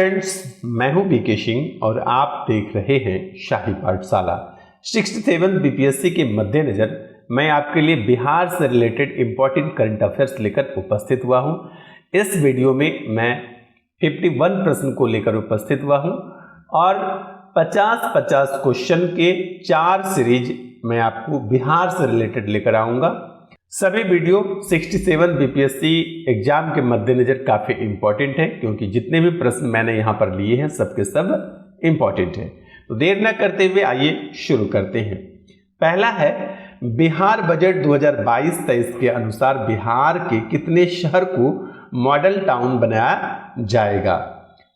Friends, मैं हूं BK Singh और आप देख रहे हैं शाही पाठशाला। 67 बीपीएससी के मद्देनजर मैं आपके लिए बिहार से रिलेटेड इंपॉर्टेंट करंट अफेयर्स लेकर उपस्थित हुआ हूं। इस वीडियो में मैं 51 प्रश्न को लेकर उपस्थित हुआ हूं और 50-50 क्वेश्चन के 4 सीरीज मैं आपको बिहार से रिलेटेड लेकर आऊंगा। सभी वीडियो 67 बीपीएससी एग्जाम के मद्देनजर काफ़ी इंपॉर्टेंट है, क्योंकि जितने भी प्रश्न मैंने यहाँ पर लिए हैं सबके सब इंपॉर्टेंट है। तो देर न करते हुए आइए शुरू करते हैं। पहला है, बिहार बजट 2022-23 के अनुसार बिहार के कितने शहर को मॉडल टाउन बनाया जाएगा।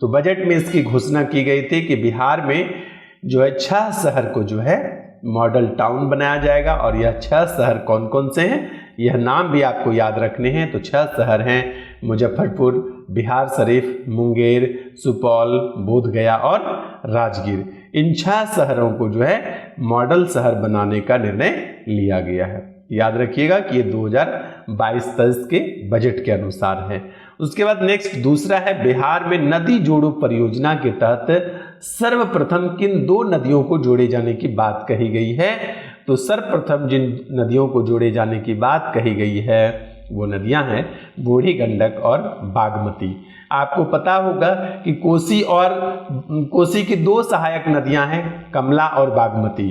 तो बजट में इसकी घोषणा की गई थी कि बिहार में जो है 6 शहर को जो है मॉडल टाउन बनाया जाएगा और यह 6 शहर कौन कौन से हैं, यह नाम भी आपको याद रखने हैं। तो 6 शहर हैं मुजफ्फरपुर, बिहार शरीफ, मुंगेर, सुपौल, बोधगया और राजगीर। इन 6 शहरों को जो है मॉडल शहर बनाने का निर्णय लिया गया है। याद रखिएगा कि ये 2022-23 के बजट के अनुसार है। उसके बाद नेक्स्ट दूसरा है, बिहार में नदी जोड़ो परियोजना के तहत सर्वप्रथम किन 2 नदियों को जोड़े जाने की बात कही गई है। तो सर्वप्रथम जिन नदियों को जोड़े जाने की बात कही गई है वो नदियां हैं बूढ़ी गंडक और बागमती। आपको पता होगा कि कोसी की 2 सहायक नदियां हैं, कमला और बागमती।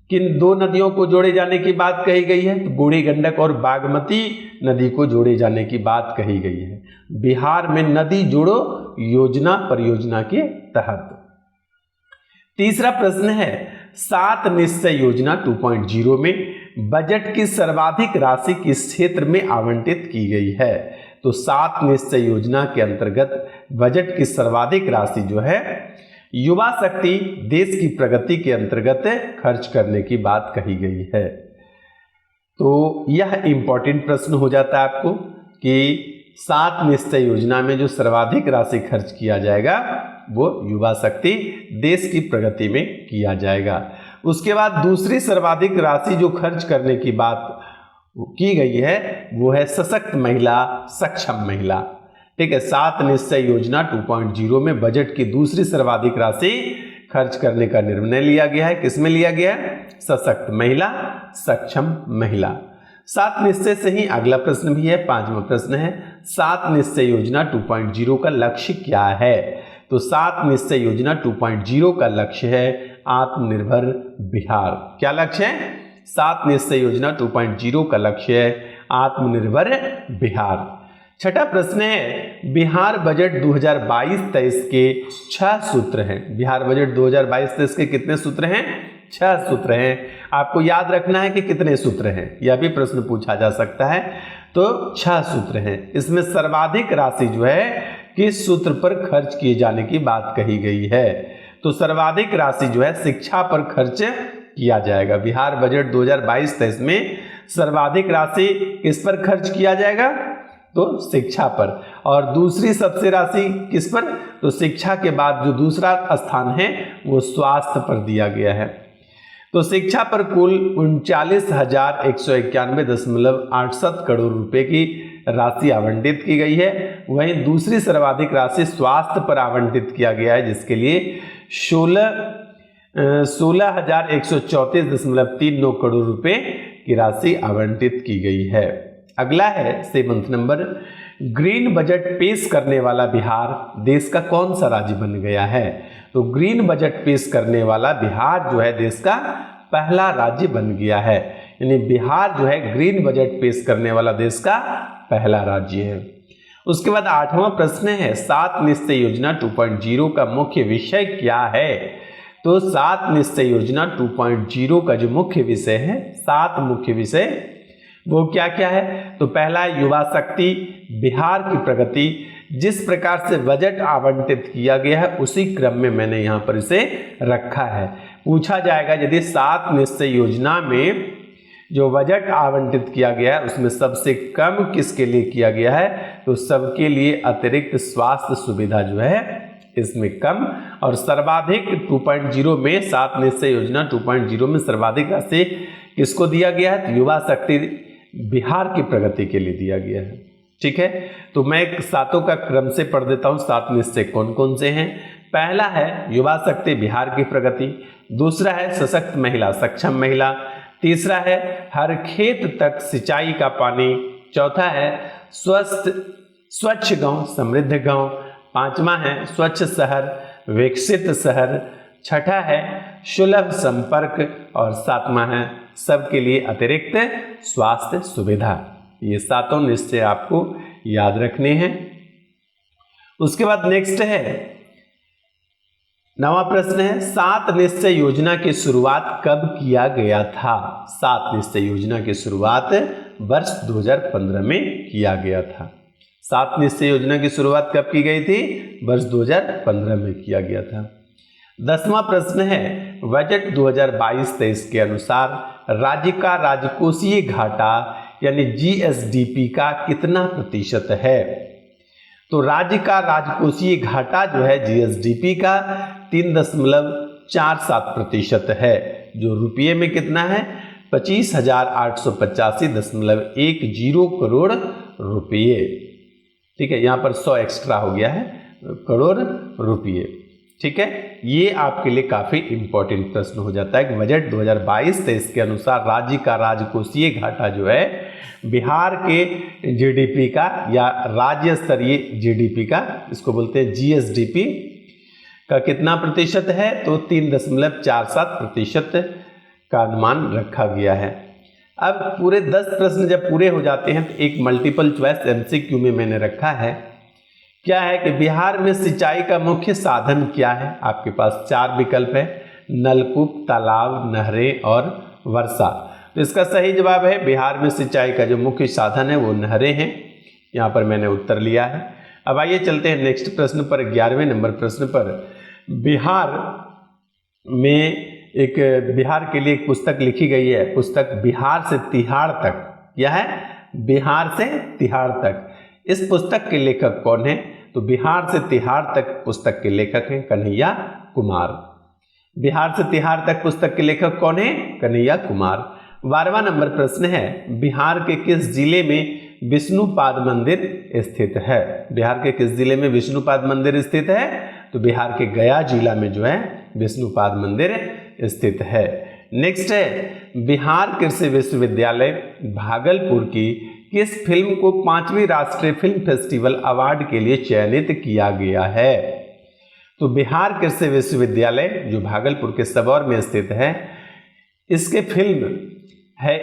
किन 2 नदियों को जोड़े जाने की बात कही गई है, तो बूढ़ी गंडक और बागमती नदी को जोड़े जाने की बात कही गई है बिहार में नदी जोड़ो परियोजना के तहत। तीसरा प्रश्न है, 7 निश्चय योजना 2.0 में बजट की सर्वाधिक राशि किस क्षेत्र में आवंटित की गई है। तो 7 निश्चय योजना के अंतर्गत बजट की सर्वाधिक राशि जो है युवा शक्ति देश की प्रगति के अंतर्गत खर्च करने की बात कही गई है। तो यह इंपॉर्टेंट प्रश्न हो जाता है आपको कि 7 निश्चय योजना में जो सर्वाधिक राशि खर्च किया जाएगा वो युवा शक्ति देश की प्रगति में किया जाएगा। उसके बाद दूसरी सर्वाधिक राशि जो खर्च करने की बात की गई है वो है सशक्त महिला, सक्षम महिला। ठीक है, 7 निश्चय योजना 2.0 में बजट की दूसरी सर्वाधिक राशि खर्च करने का निर्णय लिया गया है। किसमें लिया गया है? सशक्त महिला, सक्षम महिला। 7 निश्चय से ही अगला प्रश्न भी है, 5वां प्रश्न है, 7 निश्चय योजना 2.0 का लक्ष्य क्या है। तो 7 निश्चय योजना 2.0 का लक्ष्य है आत्मनिर्भर बिहार। क्या लक्ष्य है? 7 निश्चय योजना 2.0 का लक्ष्य है आत्मनिर्भर बिहार। छठा प्रश्न है, बिहार बजट 2022-23 के 6 सूत्र हैं। बिहार बजट 2022-23 के कितने सूत्र हैं? 6 सूत्र हैं। आपको याद रखना है कि कितने सूत्र हैं, यह भी प्रश्न पूछा जा सकता है। तो 6 सूत्र हैं। इसमें सर्वाधिक राशि जो है किस सूत्र पर खर्च किए जाने की बात कही गई है। तो सर्वाधिक राशि जो है शिक्षा पर खर्च किया जाएगा। बिहार बजट 2022-23 में सर्वाधिक राशि किस पर खर्च किया जाएगा? तो शिक्षा पर। और दूसरी सबसे राशि किस पर? तो शिक्षा के बाद जो दूसरा स्थान है वो स्वास्थ्य पर दिया गया है। तो शिक्षा पर कुल 39,191.68 करोड़ रुपए की राशि आवंटित की गई है। वहीं दूसरी सर्वाधिक राशि स्वास्थ्य पर आवंटित किया गया है, जिसके लिए 16,134.39 करोड़ रुपए की राशि आवंटित की गई है। अगला है 7वां नंबर, ग्रीन बजट पेश करने वाला बिहार देश का कौन सा राज्य बन गया है। तो ग्रीन बजट पेश करने वाला बिहार जो है देश का पहला राज्य बन गया है। यानी बिहार जो है ग्रीन बजट पेश करने वाला देश का पहला राज्य है। उसके बाद 8वां प्रश्न है, 7 निश्चय योजना 2.0 का मुख्य विषय क्या है। तो 7 निश्चय योजना 2.0 का जो मुख्य विषय है, 7 मुख्य विषय वो क्या क्या है। तो पहला है युवा शक्ति, बिहार की प्रगति। जिस प्रकार से बजट आवंटित किया गया है उसी क्रम में मैंने यहाँ पर इसे रखा है। पूछा जाएगा यदि 7 निश्चय योजना में जो बजट आवंटित किया गया है उसमें सबसे कम किसके लिए किया गया है, तो सबके लिए अतिरिक्त स्वास्थ्य सुविधा जो है इसमें कम। और सर्वाधिक 2.0 में 7 निश्चय योजना 2.0 में सर्वाधिक राशि किसको दिया गया है, तो युवा शक्ति बिहार की प्रगति के लिए दिया गया है। ठीक है, तो मैं सातों का क्रम से पढ़ देता हूँ। 7 निश्चय कौन कौन से हैं। पहला है युवा शक्ति बिहार की प्रगति, दूसरा है सशक्त महिला सक्षम महिला, तीसरा है हर खेत तक सिंचाई का पानी, चौथा है स्वच्छ गांव समृद्ध गांव, पांचवा है स्वच्छ शहर विकसित शहर, छठा है सुलभ संपर्क और सातवां है सबके लिए अतिरिक्त स्वास्थ्य सुविधा। ये सातों निश्चय आपको याद रखने हैं। उसके बाद नेक्स्ट है 9वां प्रश्न है 7 निश्चय योजना की शुरुआत कब किया गया था। 7 निश्चय योजना की शुरुआत वर्ष 2015 में किया गया था। 7 निश्चय योजना की शुरुआत कब की गई थी? वर्ष 2015 में किया गया था। 10वां प्रश्न है बजट 2022-23 के अनुसार राज्य का राजकोषीय घाटा यानी जीएसडीपी का कितना प्रतिशत है? तो राज्य का राजकोषीय घाटा जो है जीएसडीपी का 3.47% है, जो रुपये में कितना है 25,885.10 करोड़ रुपये। ठीक है, यहाँ पर 100 एक्स्ट्रा हो गया है करोड़ रुपये। ठीक है, ये आपके लिए काफ़ी इंपॉर्टेंट प्रश्न हो जाता है कि बजट 2022-23 के अनुसार राज्य का राजकोषीय घाटा जो है बिहार के जीडीपी का या राज्य स्तरीय जीडीपी का, इसको बोलते हैं जीएसडीपी का कितना प्रतिशत है? तो 3.47% का अनुमान रखा गया है। अब पूरे 10 प्रश्न जब पूरे हो जाते हैं तो एक मल्टीपल चॉइस एमसीक्यू में मैंने रखा है। क्या है कि बिहार में सिंचाई का मुख्य साधन क्या है? आपके पास 4 विकल्प है, नलकूप, तालाब, नहरें और वर्षा। तो इसका सही जवाब है बिहार में सिंचाई का जो मुख्य साधन है वो नहरें हैं। यहाँ पर मैंने उत्तर लिया है। अब आइए चलते हैं नेक्स्ट प्रश्न पर, 11वें नंबर प्रश्न पर। बिहार के लिए एक पुस्तक लिखी गई है, पुस्तक बिहार से तिहाड़ तक। यह है बिहार से तिहाड़ तक। इस पुस्तक के लेखक कौन है? तो बिहार से तिहाड़ तक पुस्तक के लेखक हैं कन्हैया कुमार। बिहार से तिहाड़ तक पुस्तक के लेखक कौन है? कन्हैया कुमार। 12वां नंबर प्रश्न है बिहार के किस जिले में विष्णुपाद मंदिर स्थित है? बिहार के किस जिले में विष्णुपाद मंदिर स्थित है? तो बिहार के गया जिला में जो है विष्णुपाद मंदिर स्थित है। नेक्स्ट है बिहार कृषि विश्वविद्यालय भागलपुर की किस फिल्म को 5वीं राष्ट्रीय फिल्म फेस्टिवल अवार्ड के लिए चयनित किया गया है? तो बिहार कृषि विश्वविद्यालय जो भागलपुर के सबौर में स्थित है, इसके फिल्म है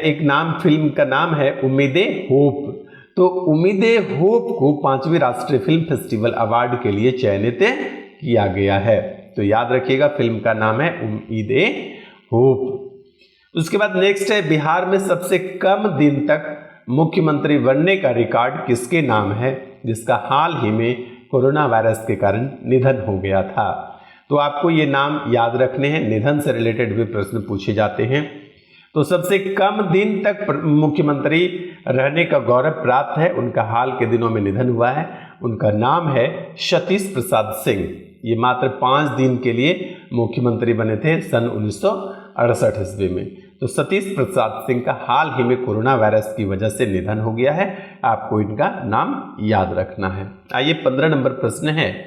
फिल्म का नाम है उम्मीदे होप। तो उम्मीदे होप को 5वीं राष्ट्रीय फिल्म फेस्टिवल अवार्ड के लिए चयनित किया गया है। तो याद रखिएगा फिल्म का नाम है उम्मीदे होप। उसके बाद नेक्स्ट है बिहार में सबसे कम दिन तक मुख्यमंत्री बनने का रिकॉर्ड किसके नाम है, जिसका हाल ही में कोरोना वायरस के कारण निधन हो गया था? तो आपको ये नाम याद रखने हैं, निधन से रिलेटेड भी प्रश्न पूछे जाते हैं। तो सबसे कम दिन तक मुख्यमंत्री रहने का गौरव प्राप्त है, उनका हाल के दिनों में निधन हुआ है। उनका नाम है सतीश प्रसाद सिंह। ये मात्र 5 दिन के लिए मुख्यमंत्री बने थे सन 1968 ईस्वी में। तो सतीश प्रसाद सिंह का हाल ही में कोरोना वायरस की वजह से निधन हो गया है, आपको इनका नाम याद रखना है। आइए 15 नंबर प्रश्न है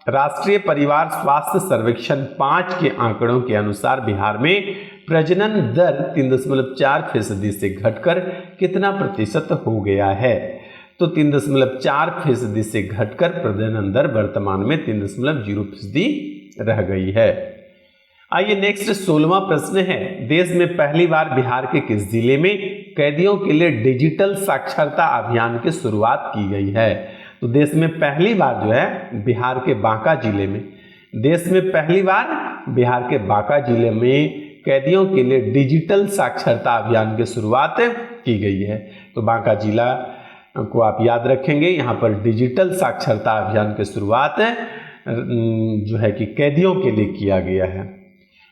राष्ट्रीय परिवार स्वास्थ्य सर्वेक्षण 5 के आंकड़ों के अनुसार बिहार में प्रजनन दर 3.4% से घटकर कितना प्रतिशत हो गया है? तो 3.4% से घटकर प्रजनन दर वर्तमान में 3.0% रह गई है। आइए नेक्स्ट 16वां प्रश्न है देश में पहली बार बिहार के किस जिले में कैदियों के लिए डिजिटल साक्षरता अभियान की शुरुआत की गई है? तो देश में पहली बार जो है बिहार के बांका जिले में, बिहार के बांका जिले में कैदियों के लिए डिजिटल साक्षरता अभियान की शुरुआत की गई है। तो बांका जिला को आप याद रखेंगे, यहाँ पर डिजिटल साक्षरता अभियान की शुरुआत जो है कि कैदियों के लिए किया गया है।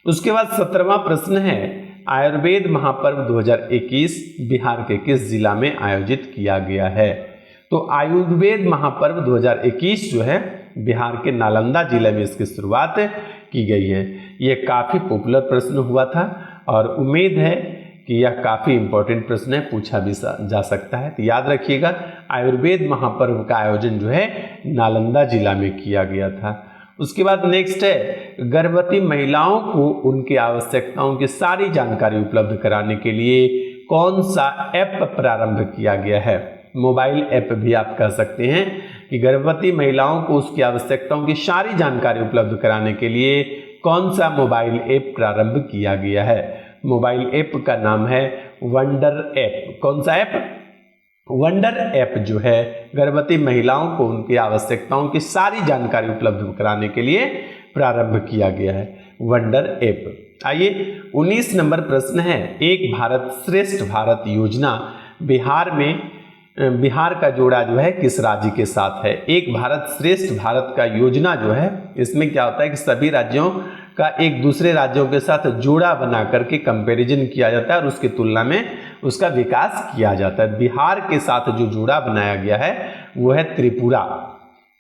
उसके बाद 17वां प्रश्न है आयुर्वेद महापर्व 2021 बिहार के किस जिला में आयोजित किया गया है? तो आयुर्वेद महापर्व 2021 जो है बिहार के नालंदा जिले में इसकी शुरुआत की गई है। ये काफ़ी पॉपुलर प्रश्न हुआ था और उम्मीद है कि यह काफ़ी इंपॉर्टेंट प्रश्न है, पूछा भी जा सकता है। तो याद रखिएगा, आयुर्वेद महापर्व का आयोजन जो है नालंदा जिला में किया गया था। उसके बाद नेक्स्ट है, गर्भवती महिलाओं को उनकी आवश्यकताओं की सारी जानकारी उपलब्ध कराने के लिए कौन सा ऐप प्रारंभ किया गया है। मोबाइल ऐप भी आप कह सकते हैं कि गर्भवती महिलाओं को उसकी आवश्यकताओं की सारी जानकारी उपलब्ध कराने के लिए कौन सा मोबाइल ऐप प्रारंभ किया गया है। मोबाइल ऐप का नाम है वंडर ऐप। कौन सा ऐप? वंडर ऐप जो है गर्भवती महिलाओं को उनकी आवश्यकताओं की सारी जानकारी उपलब्ध कराने के लिए प्रारंभ किया गया है, वंडर ऐप। आइए 19 नंबर प्रश्न है, एक भारत श्रेष्ठ भारत योजना बिहार का जोड़ा जो है किस राज्य के साथ है। एक भारत श्रेष्ठ भारत का योजना जो है, इसमें क्या होता है कि सभी राज्यों का एक दूसरे राज्यों के साथ जोड़ा बना करके कंपैरिजन किया जाता है और उसकी तुलना में उसका विकास किया जाता है। बिहार के साथ जो जोड़ा बनाया गया है वो है त्रिपुरा।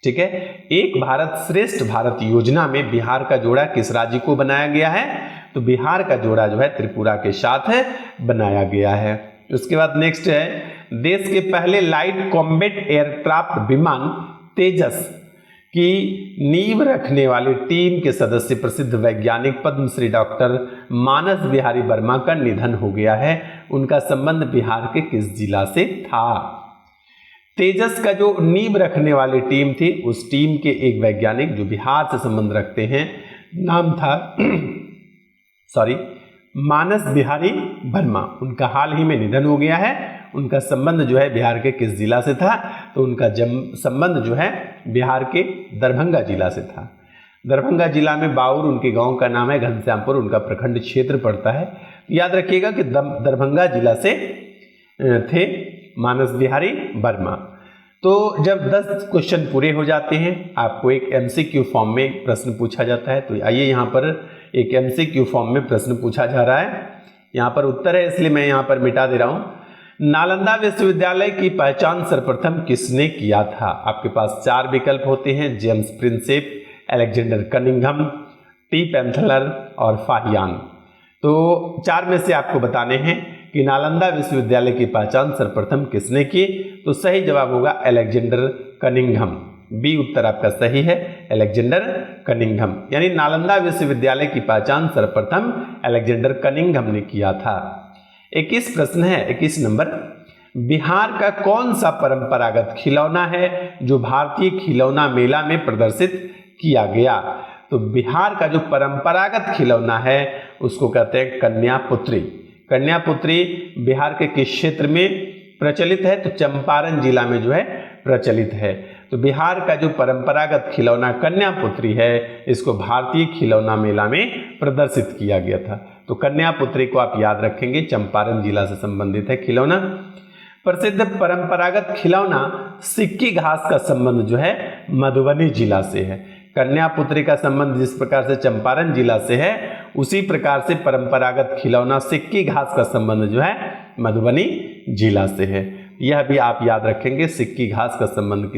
ठीक है, एक भारत श्रेष्ठ भारत योजना में बिहार का जोड़ा किस राज्य को बनाया गया है? तो बिहार का जोड़ा जो है त्रिपुरा के साथ बनाया गया है। उसके बाद नेक्स्ट है, देश के पहले लाइट कॉम्बैट एयरक्राफ्ट विमान तेजस की नींव रखने वाली टीम के सदस्य प्रसिद्ध वैज्ञानिक पद्मश्री डॉक्टर मानस बिहारी वर्मा का निधन हो गया है। उनका संबंध बिहार के किस जिला से था? तेजस का जो नींव रखने वाली टीम थी, उस टीम के एक वैज्ञानिक जो बिहार से संबंध रखते हैं, नाम था मानस बिहारी वर्मा। उनका हाल ही में निधन हो गया है। उनका संबंध जो है बिहार के किस जिला से था? तो उनका संबंध जो है बिहार के दरभंगा जिला से था। दरभंगा जिला में बाउर उनके गांव का नाम है, घनश्यामपुर उनका प्रखंड क्षेत्र पड़ता है। याद रखिएगा कि दरभंगा जिला से थे मानस बिहारी वर्मा। तो जब 10 क्वेश्चन पूरे हो जाते हैं, आपको एक MCQ फॉर्म में प्रश्न पूछा जाता है। तो आइए यहाँ पर एक MCQ फॉर्म में प्रश्न पूछा जा रहा है। यहाँ पर उत्तर है, इसलिए मैं यहाँ पर मिटा दे रहा हूँ। नालंदा विश्वविद्यालय की पहचान सर्वप्रथम किसने किया था? आपके पास 4 विकल्प होते हैं, James Prinsep, Alexander Cunningham, Tieffenthaler और फाहियान। तो 4 में से आपको बताने हैं कि नालंदा विश्वविद्यालय की पहचान सर्वप्रथम किसने की। तो सही जवाब होगा अलेक्जेंडर कनिंघम। बी उत्तर आपका सही है, अलेक्जेंडर कनिंघम। यानी नालंदा विश्वविद्यालय की पहचान सर्वप्रथम अलेक्जेंडर कनिंघम ने किया था। 21 प्रश्न है, 21 नंबर, बिहार का कौन सा परंपरागत खिलौना है जो भारतीय खिलौना मेला में प्रदर्शित किया गया? तो बिहार का जो परंपरागत खिलौना है उसको कहते हैं कन्या पुत्री। कन्या पुत्री बिहार के किस क्षेत्र में प्रचलित है? तो चंपारण जिला में जो है प्रचलित है। तो बिहार का जो परंपरागत खिलौना कन्या पुत्री है, इसको भारतीय खिलौना मेला में प्रदर्शित किया गया था। तो कन्या पुत्री को आप याद रखेंगे, चंपारण जिला से संबंधित है खिलौना। प्रसिद्ध परंपरागत खिलौना सिक्की घास का संबंध जो है मधुबनी जिला से है। कन्या पुत्री का संबंध जिस प्रकार से चंपारण जिला से है, उसी प्रकार से परंपरागत खिलौना सिक्की घास का संबंध जो है मधुबनी जिला से है। यह भी आप याद रखेंगे, सिक्की घास का संबंध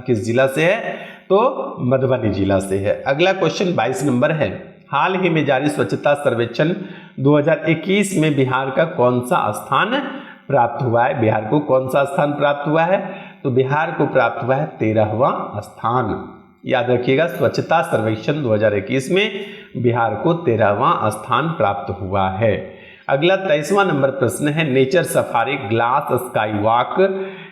किस जिला से है? तो मधुबनी जिला से है। अगला क्वेश्चन 22 नंबर है, हाल ही में जारी स्वच्छता सर्वेक्षण 2021 में बिहार का कौन सा स्थान प्राप्त हुआ है? बिहार को कौन सा स्थान प्राप्त हुआ है? तो बिहार को प्राप्त हुआ है 13वां स्थान। याद रखिएगा, स्वच्छता सर्वेक्षण 2021 में बिहार को 13वां स्थान प्राप्त हुआ है। अगला 23वां नंबर प्रश्न है, nature safari glass sky walk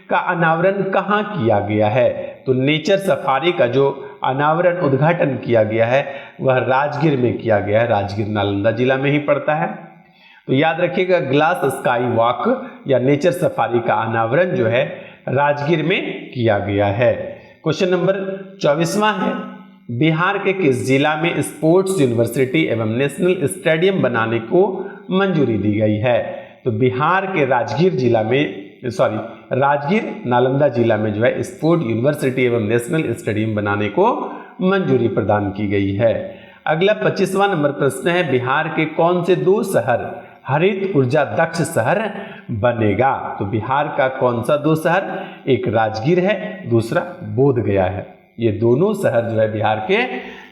का अनावरण कहाँ किया गया है? तो नेचर सफारी का जो अनावरण उद्घाटन किया गया है वह राजगीर में किया गया है। राजगीर नालंदा जिला में ही पड़ता है। तो याद रखिएगा, ग्लास स्काई वॉक या नेचर सफारी का अनावरण जो है राजगीर में किया गया है। क्वेश्चन नंबर 24वां है, बिहार के किस जिला में स्पोर्ट्स यूनिवर्सिटी एवं नेशनल स्टेडियम बनाने को मंजूरी दी गई है? तो बिहार के राजगीर नालंदा जिला में जो है स्पोर्ट यूनिवर्सिटी एवं नेशनल स्टेडियम बनाने को मंजूरी प्रदान की गई है। अगला 25वां नंबर प्रश्न है, बिहार के कौन से 2 शहर हरित ऊर्जा दक्ष शहर बनेगा? तो बिहार का कौन सा 2 शहर? एक राजगीर है, दूसरा बोधगया है। ये दोनों शहर जो है बिहार के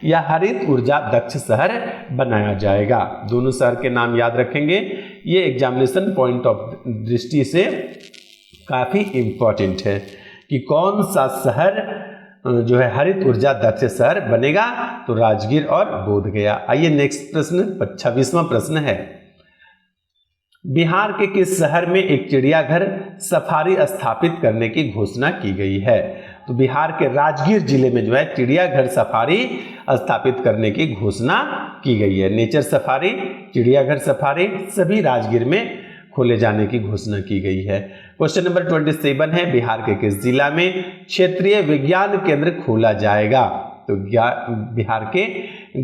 या हरित ऊर्जा दक्ष शहर बनाया जाएगा। दोनों शहर के नाम याद रखेंगे, ये एग्जामिनेशन पॉइंट ऑफ दृष्टि से काफ़ी इम्पोर्टेंट है कि कौन सा शहर जो है हरित ऊर्जा दक्ष शहर बनेगा, तो राजगीर और बोधगया। आइए नेक्स्ट प्रश्न 26वां प्रश्न है, बिहार के किस शहर में एक चिड़ियाघर सफारी स्थापित करने की घोषणा की गई है? तो बिहार के राजगीर जिले में जो है चिड़ियाघर सफारी स्थापित करने की घोषणा की गई है। नेचर सफारी, चिड़ियाघर सफारी सभी राजगीर में खोले जाने की घोषणा की गई है। क्वेश्चन नंबर 27 है, बिहार के किस जिला में क्षेत्रीय विज्ञान केंद्र खोला जाएगा? तो बिहार के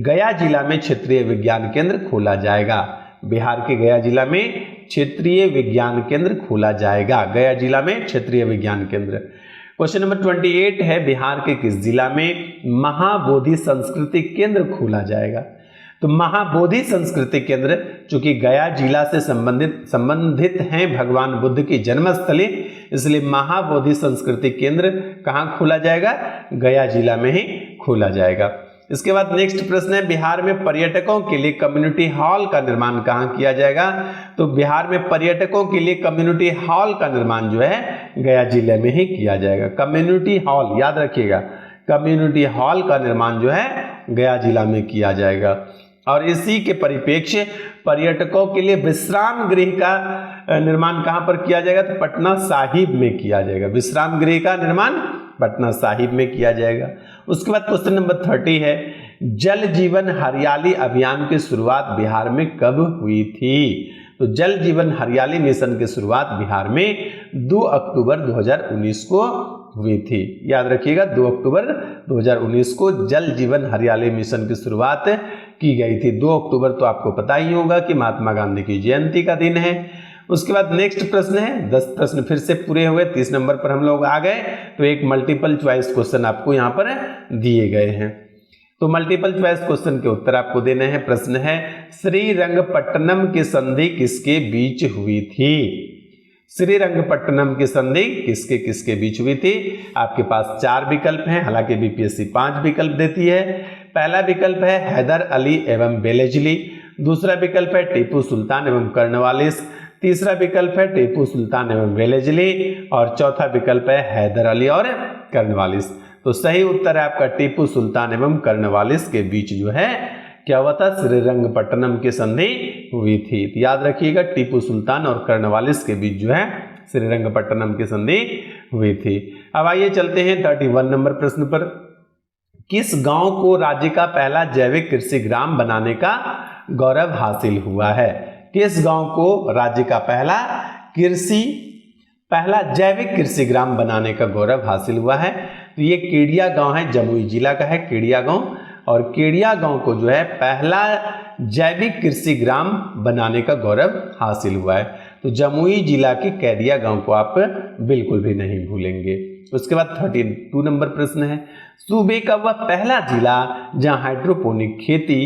गया जिला में क्षेत्रीय विज्ञान केंद्र खोला जाएगा। बिहार के गया जिला में क्षेत्रीय विज्ञान केंद्र खोला जाएगा। गया जिला में क्षेत्रीय विज्ञान केंद्र। क्वेश्चन नंबर 28 है, बिहार के किस जिला में महाबोधि संस्कृति केंद्र खोला जाएगा? तो महाबोधि संस्कृति केंद्र चूंकि गया जिला से संबंधित हैं भगवान बुद्ध की जन्मस्थली, इसलिए महाबोधि संस्कृति केंद्र कहाँ खोला जाएगा? गया जिला में ही खोला जाएगा। इसके बाद नेक्स्ट प्रश्न है, बिहार में पर्यटकों के लिए कम्युनिटी हॉल का निर्माण कहाँ किया जाएगा? तो बिहार में पर्यटकों के लिए कम्युनिटी हॉल का निर्माण जो है गया जिले में ही किया जाएगा। कम्युनिटी हॉल याद रखिएगा, कम्युनिटी हॉल का निर्माण जो है गया जिला में किया जाएगा। और इसी के परिप्रेक्ष्य पर्यटकों के लिए विश्राम गृह का निर्माण कहाँ पर किया जाएगा? तो पटना साहिब में किया जाएगा। विश्राम गृह का निर्माण पटना साहिब में किया जाएगा। उसके बाद क्वेश्चन नंबर 30 है, जल जीवन हरियाली अभियान की शुरुआत बिहार में कब हुई थी? तो जल जीवन हरियाली मिशन की शुरुआत बिहार में 2 अक्टूबर 2019 को हुई थी। याद रखिएगा 2 अक्टूबर 2019 को जल जीवन हरियाली मिशन की शुरुआत की गई थी। 2 अक्टूबर तो आपको पता ही होगा कि महात्मा गांधी की जयंती का दिन है। उसके बाद नेक्स्ट प्रश्न है, 10 प्रश्न फिर से पूरे हुए, 30 नंबर पर हम लोग आ गए। तो एक मल्टीपल चॉइस क्वेश्चन आपको यहाँ पर दिए गए हैं, तो मल्टीपल चॉइस क्वेश्चन के उत्तर आपको देने हैं। प्रश्न है, श्रीरंगपट्टनम की संधि किसके बीच हुई थी? श्रीरंगपट्टनम की संधि किसके किसके बीच हुई थी? आपके पास 4 विकल्प हैं, हालांकि बीपीएससी 5 विकल्प देती है। पहला विकल्प है हैदर अली एवं बेलेजली, दूसरा विकल्प है टीपू सुल्तान एवं कर्नवालिस, तीसरा विकल्प है टीपू सुल्तान एवं बेलेजली, और चौथा विकल्प है हैदर अली और कर्नवालिस। तो सही उत्तर है आपका टीपू सुल्तान एवं कर्नवालिस के बीच जो है क्या हुआ था? श्रीरंगपट्टनम की संधि हुई थी। तो याद रखिएगा टीपू सुल्तान और कर्नवालिस के बीच जो है श्रीरंगपट्टनम की संधि हुई थी। अब आइए चलते हैं 31 नंबर प्रश्न पर। किस गांव को राज्य का पहला जैविक कृषि ग्राम बनाने का गौरव हासिल हुआ है? किस गांव को राज्य का पहला जैविक कृषि ग्राम बनाने का गौरव हासिल हुआ है? तो ये केडिया गांव है, जमुई जिला का है केडिया गांव, और केडिया गांव को जो है पहला जैविक कृषि ग्राम बनाने का गौरव हासिल हुआ है। तो जमुई जिला के केडिया गांव को आप बिल्कुल भी नहीं भूलेंगे। उसके बाद 32 नंबर प्रश्न है, सूबे का वह पहला जिला जहां हाइड्रोपोनिक खेती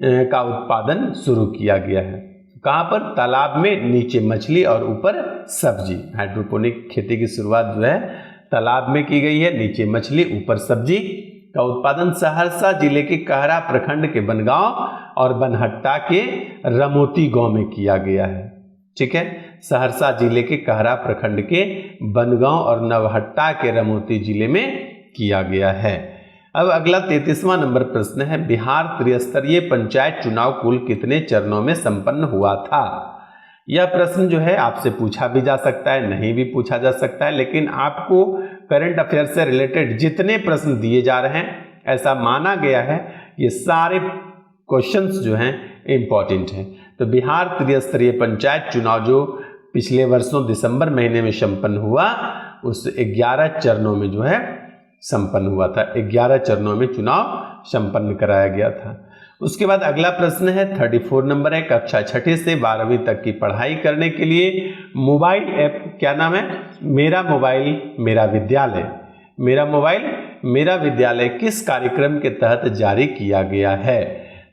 का उत्पादन शुरू किया गया है? कहाँ पर? तालाब में, नीचे मछली और ऊपर सब्जी। हाइड्रोपोनिक खेती की शुरुआत जो है तालाब में की गई है, नीचे मछली ऊपर सब्जी का उत्पादन सहरसा जिले के कहरा प्रखंड के बनगांव और बनहट्टा के रमोती गांव में किया गया है। ठीक है, सहरसा जिले के कहरा प्रखंड के बनगांव और नवहट्टा के रमोती जिले में किया गया है। अब अगला 33वां नंबर प्रश्न है, बिहार त्रिस्तरीय पंचायत चुनाव कुल कितने चरणों में संपन्न हुआ था? यह प्रश्न जो है आपसे पूछा भी जा सकता है, नहीं भी पूछा जा सकता है, लेकिन आपको करंट अफेयर से रिलेटेड जितने प्रश्न दिए जा रहे हैं, ऐसा माना गया है ये सारे क्वेश्चंस जो हैं इंपॉर्टेंट हैं। तो बिहार त्रिस्तरीय पंचायत चुनाव जो पिछले वर्षों दिसंबर महीने में संपन्न हुआ, उस 11 चरणों में जो है संपन्न हुआ था। 11 चरणों में चुनाव संपन्न कराया गया था। उसके बाद अगला प्रश्न है 34 नंबर है, कक्षा 6 से 12वीं तक की पढ़ाई करने के लिए मोबाइल ऐप क्या नाम है? मेरा मोबाइल मेरा विद्यालय। मेरा मोबाइल मेरा विद्यालय किस कार्यक्रम के तहत जारी किया गया है?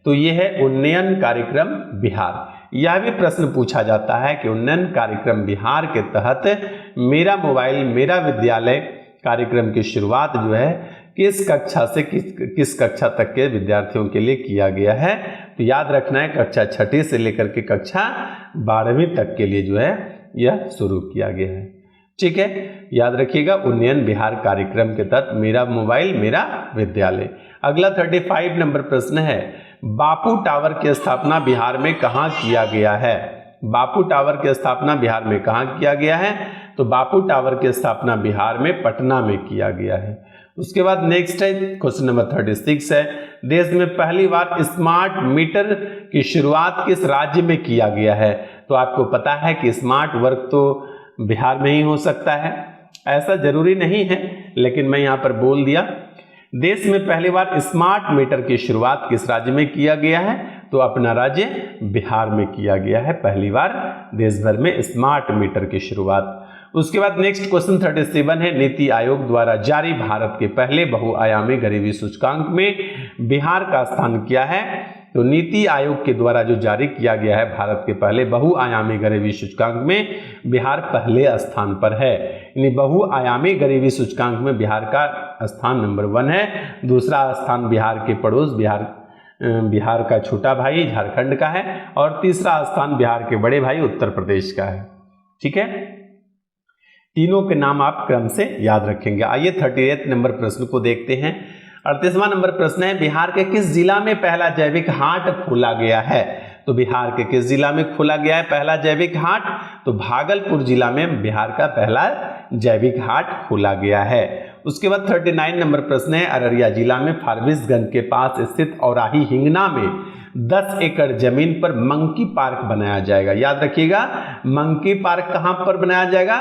तो ये है उन्नयन कार्यक्रम बिहार। यह भी प्रश्न पूछा जाता है कि उन्नयन कार्यक्रम बिहार के तहत मेरा मोबाइल मेरा विद्यालय कार्यक्रम की शुरुआत जो है किस कक्षा से किस कक्षा तक के विद्यार्थियों के लिए किया गया है? तो याद रखना है कक्षा 6 से लेकर के कक्षा 12वीं तक के लिए जो है यह शुरू किया गया है। ठीक है, याद रखिएगा, उन्नयन बिहार कार्यक्रम के तहत मेरा मोबाइल मेरा विद्यालय। अगला 35 नंबर प्रश्न है, बापू टावर की स्थापना बिहार में कहाँ किया गया है? बापू टावर की स्थापना बिहार में कहाँ किया गया है? तो बापू टावर की स्थापना बिहार में पटना में किया गया है। उसके बाद नेक्स्ट है क्वेश्चन नंबर 36 है, देश में पहली बार स्मार्ट मीटर की शुरुआत किस राज्य में किया गया है? तो आपको पता है कि स्मार्ट वर्क तो बिहार में ही हो सकता है, ऐसा जरूरी नहीं है, लेकिन मैं यहाँ पर बोल दिया। देश में पहली बार स्मार्ट मीटर की शुरुआत किस राज्य में किया गया है? तो अपना राज्य बिहार में किया गया है पहली बार देश भर में स्मार्ट मीटर की शुरुआत। उसके बाद नेक्स्ट क्वेश्चन 37 है, नीति आयोग द्वारा जारी भारत के पहले बहुआयामी गरीबी सूचकांक में बिहार का स्थान क्या है? तो नीति आयोग के द्वारा जो जारी किया गया है भारत के पहले बहुआयामी गरीबी सूचकांक में बिहार पहले स्थान पर है। यानी बहुआयामी गरीबी सूचकांक में बिहार का स्थान नंबर 1 है। दूसरा स्थान बिहार के पड़ोस बिहार का छोटा भाई झारखंड का है, और तीसरा स्थान बिहार के बड़े भाई उत्तर प्रदेश का है। ठीक है, तीनों के नाम आप क्रम से याद रखेंगे। आइए 38 नंबर प्रश्न को देखते हैं। 38वां नंबर प्रश्न है, बिहार के किस जिला में पहला जैविक हाट खोला गया है? तो बिहार के किस जिला में खोला गया है पहला जैविक हाट? तो भागलपुर जिला में बिहार का पहला जैविक हाट खोला गया है। उसके बाद 39 नंबर प्रश्न है, अररिया जिला में फारबिसगंज के पास स्थित औराही हिंगना में 10 एकड़ जमीन पर मंकी पार्क बनाया जाएगा। याद रखिएगा, मंकी पार्क कहां पर बनाया जाएगा?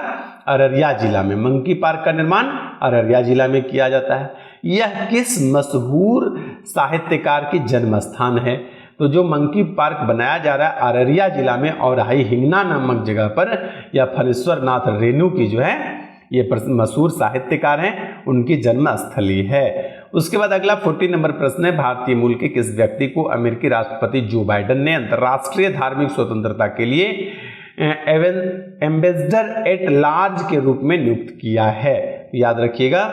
अररिया जिला में। मंकी पार्क का निर्माण अररिया जिला में किया जाता है। यह किस मशहूर साहित्यकार की जन्म स्थान है? तो जो मंकी पार्क बनाया जा रहा है अररिया जिला में औराही हिंगना नामक जगह पर, या फणीश्वर नाथ रेणु की जो है ये मशहूर साहित्यकार हैं, उनकी जन्म स्थली है। उसके बाद अगला 40 नंबर प्रश्न है, भारतीय मूल के किस व्यक्ति को अमेरिकी राष्ट्रपति जो बाइडेन ने अंतर्राष्ट्रीय धार्मिक स्वतंत्रता के लिए एम्बेसडर एट लार्ज के रूप में नियुक्त किया है? याद रखिएगा,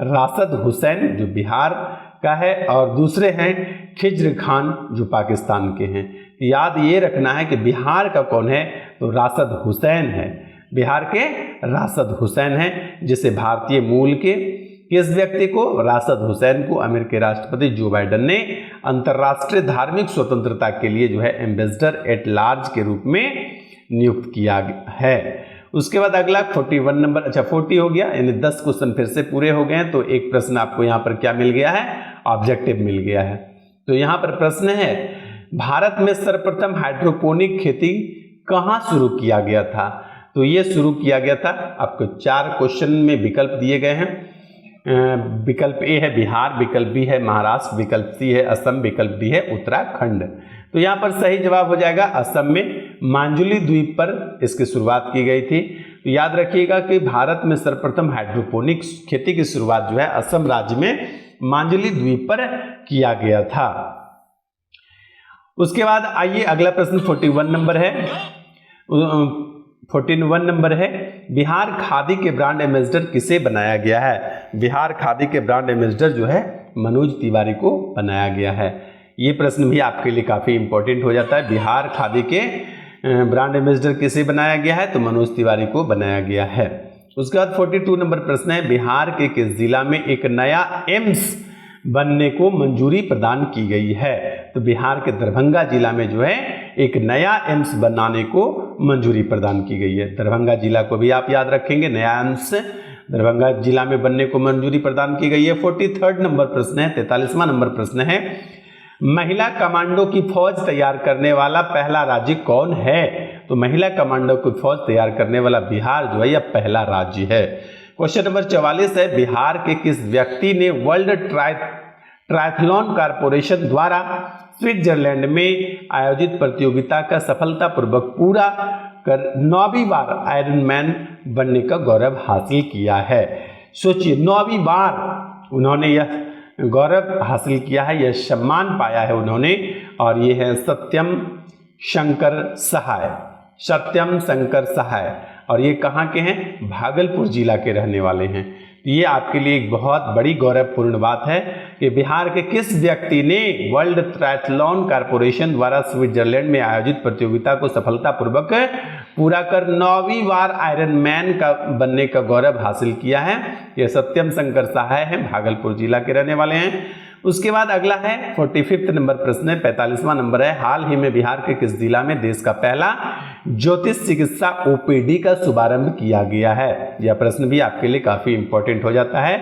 राशिद हुसैन जो बिहार का है, और दूसरे हैं खिज्र खान जो पाकिस्तान के हैं। याद ये रखना है कि बिहार का कौन है? तो राशिद हुसैन है, बिहार के राशिद हुसैन हैं, जिसे भारतीय मूल के किस व्यक्ति को? राशिद हुसैन को अमेरिकी राष्ट्रपति जो बाइडेन ने अंतर्राष्ट्रीय धार्मिक स्वतंत्रता के लिए जो है एम्बेसडर एट लार्ज के रूप में नियुक्त किया है। उसके बाद अगला 41 नंबर, अच्छा 40 हो गया, यानी 10 क्वेश्चन फिर से पूरे हो गए हैं। तो एक प्रश्न आपको यहाँ पर क्या मिल गया है? ऑब्जेक्टिव मिल गया है। तो यहाँ पर प्रश्न है, भारत में सर्वप्रथम हाइड्रोपोनिक खेती कहाँ शुरू किया गया था? तो ये शुरू किया गया था, आपको 4 क्वेश्चन में विकल्प दिए गए हैं। विकल्प ए है बिहार, विकल्प बी है महाराष्ट्र, विकल्प सी है असम, विकल्प डी है उत्तराखंड। तो यहाँ पर सही जवाब हो जाएगा असम में मांजुली द्वीप पर इसकी शुरुआत की गई थी। तो याद रखिएगा कि भारत में सर्वप्रथम हाइड्रोपोनिक खेती की शुरुआत जो है असम राज्य में मांजुली द्वीप पर किया गया था। उसके बाद आइए अगला प्रश्न 41 नंबर है, 41 नंबर है, बिहार खादी के ब्रांड एम्बेसडर किसे बनाया गया है? बिहार खादी के ब्रांड एम्बेसडर जो है मनोज तिवारी को बनाया गया है। ये प्रश्न भी आपके लिए काफ़ी इंपॉर्टेंट हो जाता है। बिहार खादी के ब्रांड एम्बेसडर किसे बनाया गया है? तो मनोज तिवारी को बनाया गया है। उसके बाद 42 नंबर प्रश्न है, बिहार के किस जिला में एक नया एम्स बनने को मंजूरी प्रदान की गई है? तो बिहार के दरभंगा जिला में जो है एक नया एम्स बनाने को मंजूरी प्रदान की गई है। दरभंगा जिला को भी आप याद रखेंगे, नया एम्स दरभंगा जिला में बनने को मंजूरी प्रदान की गई है। 43 नंबर प्रश्न है, 43वां नंबर प्रश्न है, महिला कमांडो की फौज तैयार करने वाला पहला राज्य कौन है? तो महिला कमांडो की फौज तैयार करने वाला बिहार जो है यह पहला राज्य है। क्वेश्चन नंबर 44 है, बिहार के किस व्यक्ति ने वर्ल्ड ट्रायथलॉन कॉर्पोरेशन द्वारा स्विट्जरलैंड में आयोजित प्रतियोगिता का सफलतापूर्वक पूरा कर 9वीं बार आयरन मैन बनने का गौरव हासिल किया है? सोचिए, 9वीं बार उन्होंने यह गौरव हासिल किया है, यह सम्मान पाया है उन्होंने, और ये है सत्यम शंकर सहाय। सत्यम शंकर सहाय, और ये कहाँ के हैं? भागलपुर जिला के रहने वाले हैं। ये आपके लिए एक बहुत बड़ी गौरवपूर्ण बात है कि बिहार के किस व्यक्ति ने वर्ल्ड ट्रायथलॉन कॉर्पोरेशन द्वारा स्विट्जरलैंड में आयोजित प्रतियोगिता को सफलतापूर्वक पूरा कर 9वीं बार आयरन मैन का बनने का गौरव हासिल किया है। यह सत्यम शंकर सहाय हैं, भागलपुर जिला के रहने वाले हैं। उसके बाद अगला है 45वां नंबर प्रश्न है, 45वां नंबर है। हाल ही में बिहार के किस जिला में देश का पहला ज्योतिष चिकित्सा ओपीडी का शुभारंभ किया गया है? यह प्रश्न भी आपके लिए काफी इंपॉर्टेंट हो जाता है।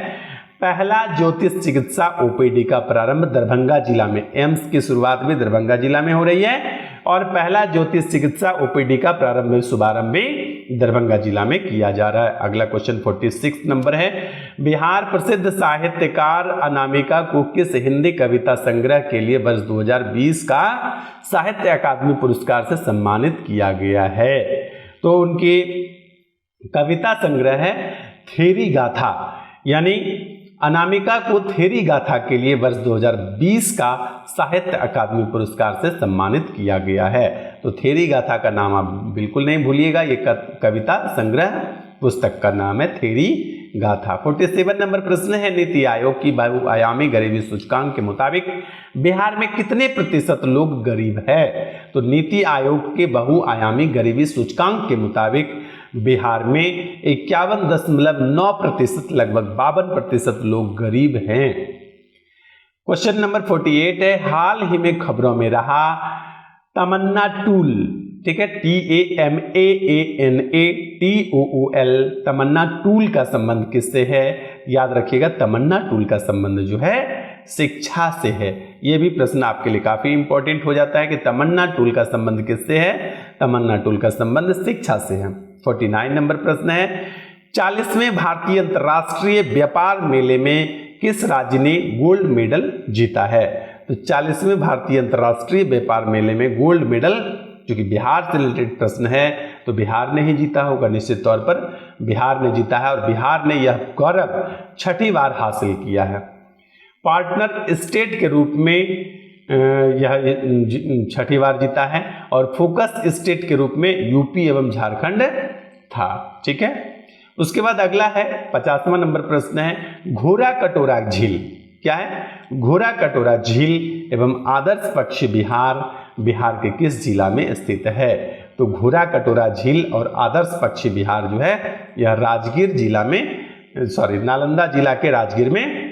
पहला ज्योतिष चिकित्सा ओपीडी का प्रारंभ दरभंगा जिला में, एम्स की शुरुआत भी दरभंगा जिला में हो रही है और पहला ज्योतिष चिकित्सा ओपीडी का प्रारंभ शुभारंभ भी दरभंगा जिला में किया जा रहा है। अगला क्वेश्चन 46 नंबर है। बिहार प्रसिद्ध साहित्यकार अनामिका को किस हिंदी कविता संग्रह के लिए वर्ष 2020 का साहित्य अकादमी पुरस्कार से सम्मानित किया गया है? तो उनकी कविता संग्रह है थेरी गाथा, यानी अनामिका को थेरी गाथा के लिए वर्ष 2020 का साहित्य अकादमी पुरस्कार से सम्मानित किया गया है। तो थेरी गाथा का नाम आप बिल्कुल नहीं भूलिएगा, ये कविता संग्रह पुस्तक का नाम है थेरी गाथा। 47 नंबर प्रश्न है। नीति आयोग की बहुआयामी गरीबी सूचकांक के मुताबिक बिहार में कितने प्रतिशत लोग गरीब है? तो नीति आयोग के बहुआयामी गरीबी सूचकांक के मुताबिक बिहार में 51.9%, लगभग 52% लोग गरीब हैं। क्वेश्चन नंबर 48 है। हाल ही में खबरों में रहा तमन्ना टूल, ठीक है, TAMAANATOOL, तमन्ना टूल का संबंध किससे है? याद रखिएगा, तमन्ना टूल का संबंध जो है शिक्षा से है। यह भी प्रश्न आपके लिए काफी इंपॉर्टेंट हो जाता है कि तमन्ना टूल का संबंध किससे है? तमन्ना टूल का संबंध शिक्षा से है। 49 नंबर प्रश्न है। 40वें भारतीय अंतर्राष्ट्रीय व्यापार मेले में किस राज्य ने गोल्ड मेडल जीता है? तो 40वें भारतीय अंतर्राष्ट्रीय व्यापार मेले में गोल्ड मेडल, क्योंकि बिहार से रिलेटेड प्रश्न है तो बिहार ने ही जीता होगा, निश्चित तौर पर बिहार ने जीता है और बिहार ने यह गौरव 6ठी बार हासिल किया है। पार्टनर स्टेट के रूप में यह 6ठी बार जीता है और फोकस स्टेट के रूप में यूपी एवं झारखंड था, ठीक है। उसके बाद अगला है 50वां नंबर प्रश्न है। घोड़ा कटोरा झील क्या है? घोड़ा कटोरा झील एवं आदर्श पक्षी बिहार बिहार के किस जिला में स्थित है? तो घोड़ा कटोरा झील और आदर्श पक्षी बिहार जो है यह राजगीर जिला में, नालंदा जिला के राजगीर में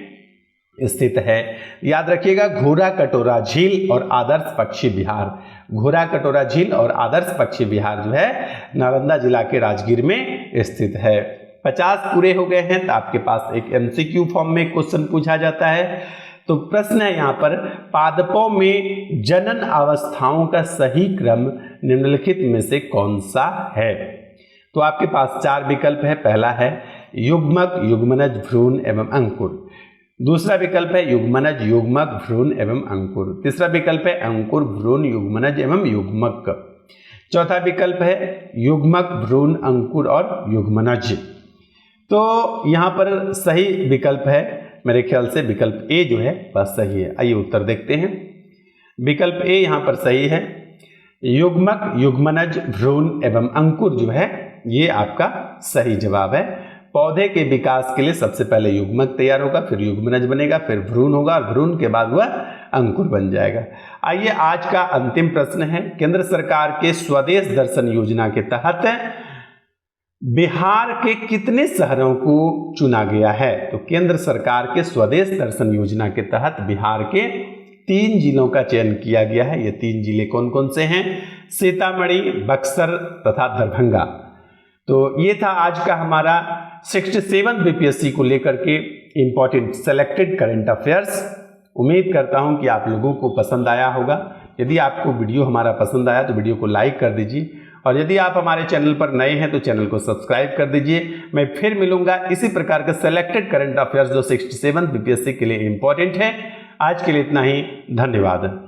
स्थित है। याद रखिएगा, घोड़ा कटोरा झील और आदर्श पक्षी बिहार, घोड़ा कटोरा झील और आदर्श पक्षी बिहार जो है नालंदा जिला के राजगीर में स्थित है। 50 पूरे हो गए हैं तो आपके पास एक MCQ फॉर्म में क्वेश्चन पूछा जाता है। तो प्रश्न है यहाँ पर, पादपों में जनन अवस्थाओं का सही क्रम निम्नलिखित में से कौन सा है? तो आपके पास 4 विकल्प है। पहला है युग्मक, युग्मनज, भ्रूण एवं अंकुर। दूसरा विकल्प है युग्मनज, युग्मक, भ्रूण एवं अंकुर। तीसरा विकल्प है अंकुर, भ्रूण, युग्मनज एवं युग्मक। चौथा विकल्प है युग्मक, भ्रूण, अंकुर और युग्मनज। तो यहाँ पर सही विकल्प है मेरे ख्याल से विकल्प ए जो है वह सही है। आइए उत्तर देखते हैं। विकल्प ए यहाँ पर सही है। युग्मक, युग्मनज, भ्रूण एवं अंकुर जो है ये आपका सही जवाब है। पौधे के विकास के लिए सबसे पहले युग्मक तैयार होगा, फिर युग्मनज बनेगा, फिर भ्रूण होगा और भ्रूण के बाद वह अंकुर बन जाएगा। आइए आज का अंतिम प्रश्न है। केंद्र सरकार के स्वदेश दर्शन योजना के तहत बिहार के कितने शहरों को चुना गया है? तो केंद्र सरकार के स्वदेश दर्शन योजना के तहत बिहार के 3 जिलों का चयन किया गया है। ये 3 जिले कौन कौन से हैं? सीतामढ़ी, बक्सर तथा दरभंगा। तो ये था आज का हमारा 67 बीपीएससी को लेकर के इंपॉर्टेंट सेलेक्टेड करंट अफेयर्स। उम्मीद करता हूं कि आप लोगों को पसंद आया होगा। यदि आपको वीडियो हमारा पसंद आया तो वीडियो को लाइक कर दीजिए और यदि आप हमारे चैनल पर नए हैं तो चैनल को सब्सक्राइब कर दीजिए। मैं फिर मिलूंगा इसी प्रकार के सेलेक्टेड करंट अफेयर्स जो 67 बीपीएससी के लिए इंपॉर्टेंट है। आज के लिए इतना ही, धन्यवाद।